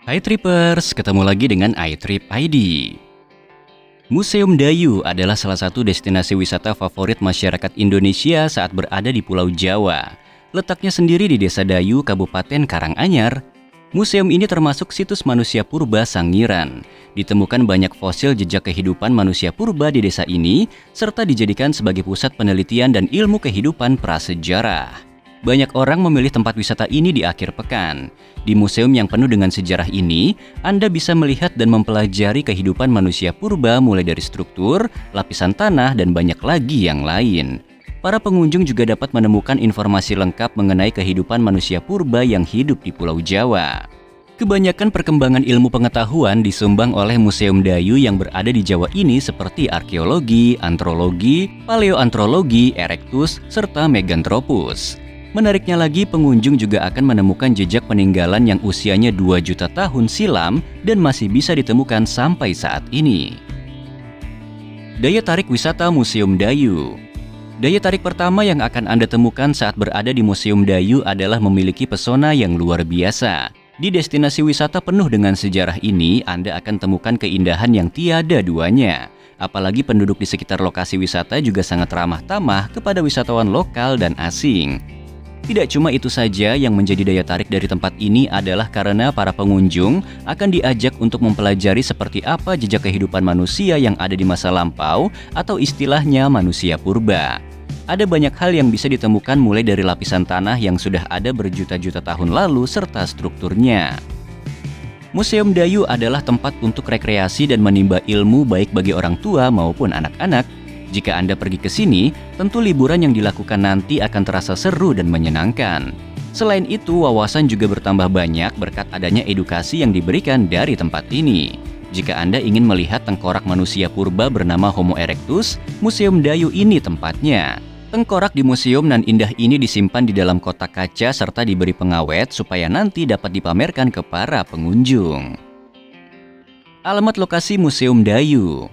Hai Trippers, ketemu lagi dengan iTrip ID. Museum Dayu adalah salah satu destinasi wisata favorit masyarakat Indonesia saat berada di Pulau Jawa. Letaknya sendiri di Desa Dayu, Kabupaten Karanganyar. Museum ini termasuk situs manusia purba Sangiran. Ditemukan banyak fosil jejak kehidupan manusia purba di desa ini, serta dijadikan sebagai pusat penelitian dan ilmu kehidupan prasejarah. Banyak orang memilih tempat wisata ini di akhir pekan. Di museum yang penuh dengan sejarah ini, Anda bisa melihat dan mempelajari kehidupan manusia purba mulai dari struktur, lapisan tanah, dan banyak lagi yang lain. Para pengunjung juga dapat menemukan informasi lengkap mengenai kehidupan manusia purba yang hidup di Pulau Jawa. Kebanyakan perkembangan ilmu pengetahuan disumbang oleh Museum Dayu yang berada di Jawa ini seperti arkeologi, antrologi, paleoantrologi, erectus, serta meganthropus. Menariknya lagi, pengunjung juga akan menemukan jejak peninggalan yang usianya 2 juta tahun silam dan masih bisa ditemukan sampai saat ini. Daya tarik wisata Museum Dayu. Daya tarik pertama yang akan Anda temukan saat berada di Museum Dayu adalah memiliki pesona yang luar biasa. Di destinasi wisata penuh dengan sejarah ini, Anda akan temukan keindahan yang tiada duanya. Apalagi penduduk di sekitar lokasi wisata juga sangat ramah tamah kepada wisatawan lokal dan asing. Tidak cuma itu saja, yang menjadi daya tarik dari tempat ini adalah karena para pengunjung akan diajak untuk mempelajari seperti apa jejak kehidupan manusia yang ada di masa lampau atau istilahnya manusia purba. Ada banyak hal yang bisa ditemukan mulai dari lapisan tanah yang sudah ada berjuta-juta tahun lalu serta strukturnya. Museum Dayu adalah tempat untuk rekreasi dan menimba ilmu baik bagi orang tua maupun anak-anak. Jika Anda pergi ke sini, tentu liburan yang dilakukan nanti akan terasa seru dan menyenangkan. Selain itu, wawasan juga bertambah banyak berkat adanya edukasi yang diberikan dari tempat ini. Jika Anda ingin melihat tengkorak manusia purba bernama Homo erectus, Museum Dayu ini tempatnya. Tengkorak di museum nan indah ini disimpan di dalam kotak kaca serta diberi pengawet supaya nanti dapat dipamerkan ke para pengunjung. Alamat lokasi Museum Dayu.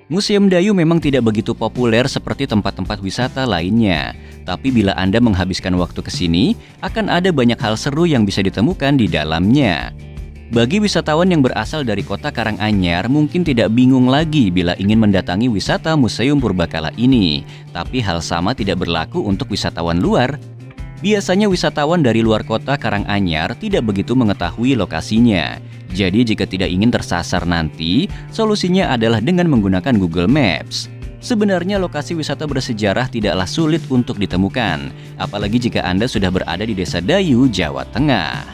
Museum Dayu memang tidak begitu populer seperti tempat-tempat wisata lainnya. Tapi bila Anda menghabiskan waktu ke sini, akan ada banyak hal seru yang bisa ditemukan di dalamnya. Bagi wisatawan yang berasal dari kota Karanganyar, mungkin tidak bingung lagi bila ingin mendatangi wisata Museum Purbakala ini. Tapi hal sama tidak berlaku untuk wisatawan luar. Biasanya wisatawan dari luar kota Karanganyar tidak begitu mengetahui lokasinya. Jadi jika tidak ingin tersasar nanti, solusinya adalah dengan menggunakan Google Maps. Sebenarnya lokasi wisata bersejarah tidaklah sulit untuk ditemukan, apalagi jika Anda sudah berada di Desa Dayu, Jawa Tengah.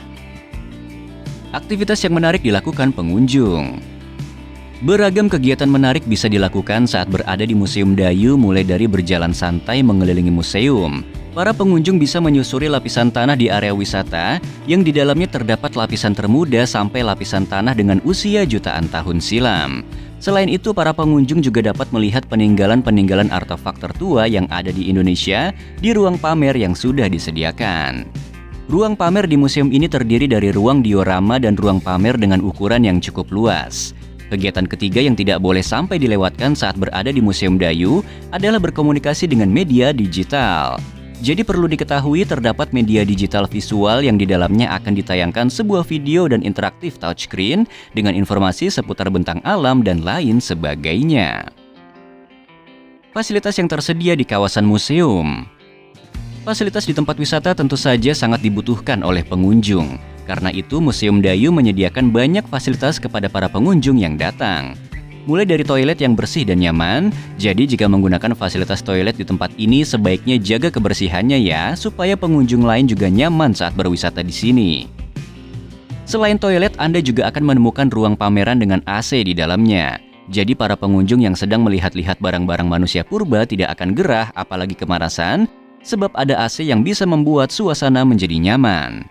Aktivitas yang menarik dilakukan pengunjung. Beragam kegiatan menarik bisa dilakukan saat berada di Museum Dayu, mulai dari berjalan santai mengelilingi museum. Para pengunjung bisa menyusuri lapisan tanah di area wisata yang di dalamnya terdapat lapisan termuda sampai lapisan tanah dengan usia jutaan tahun silam. Selain itu, para pengunjung juga dapat melihat peninggalan-peninggalan artefak tertua yang ada di Indonesia di ruang pamer yang sudah disediakan. Ruang pamer di museum ini terdiri dari ruang diorama dan ruang pamer dengan ukuran yang cukup luas. Kegiatan ketiga yang tidak boleh sampai dilewatkan saat berada di Museum Dayu adalah berkomunikasi dengan media digital. Jadi perlu diketahui terdapat media digital visual yang di dalamnya akan ditayangkan sebuah video dan interaktif touchscreen dengan informasi seputar bentang alam dan lain sebagainya. Fasilitas yang tersedia di kawasan museum. Fasilitas di tempat wisata tentu saja sangat dibutuhkan oleh pengunjung. Karena itu, Museum Dayu menyediakan banyak fasilitas kepada para pengunjung yang datang. Mulai dari toilet yang bersih dan nyaman, jadi jika menggunakan fasilitas toilet di tempat ini sebaiknya jaga kebersihannya ya, supaya pengunjung lain juga nyaman saat berwisata di sini. Selain toilet, Anda juga akan menemukan ruang pameran dengan AC di dalamnya. Jadi para pengunjung yang sedang melihat-lihat barang-barang manusia purba tidak akan gerah apalagi kemarasan, sebab ada AC yang bisa membuat suasana menjadi nyaman.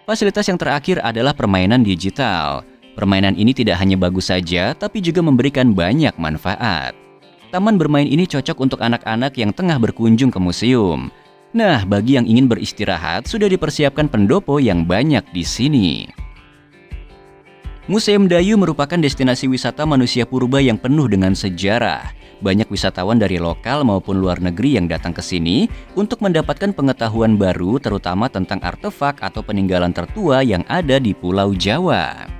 Fasilitas yang terakhir adalah permainan digital. Permainan ini tidak hanya bagus saja, tapi juga memberikan banyak manfaat. Taman bermain ini cocok untuk anak-anak yang tengah berkunjung ke museum. Nah, bagi yang ingin beristirahat, sudah dipersiapkan pendopo yang banyak di sini. Museum Dayu merupakan destinasi wisata manusia purba yang penuh dengan sejarah. Banyak wisatawan dari lokal maupun luar negeri yang datang ke sini untuk mendapatkan pengetahuan baru terutama tentang artefak atau peninggalan tertua yang ada di Pulau Jawa.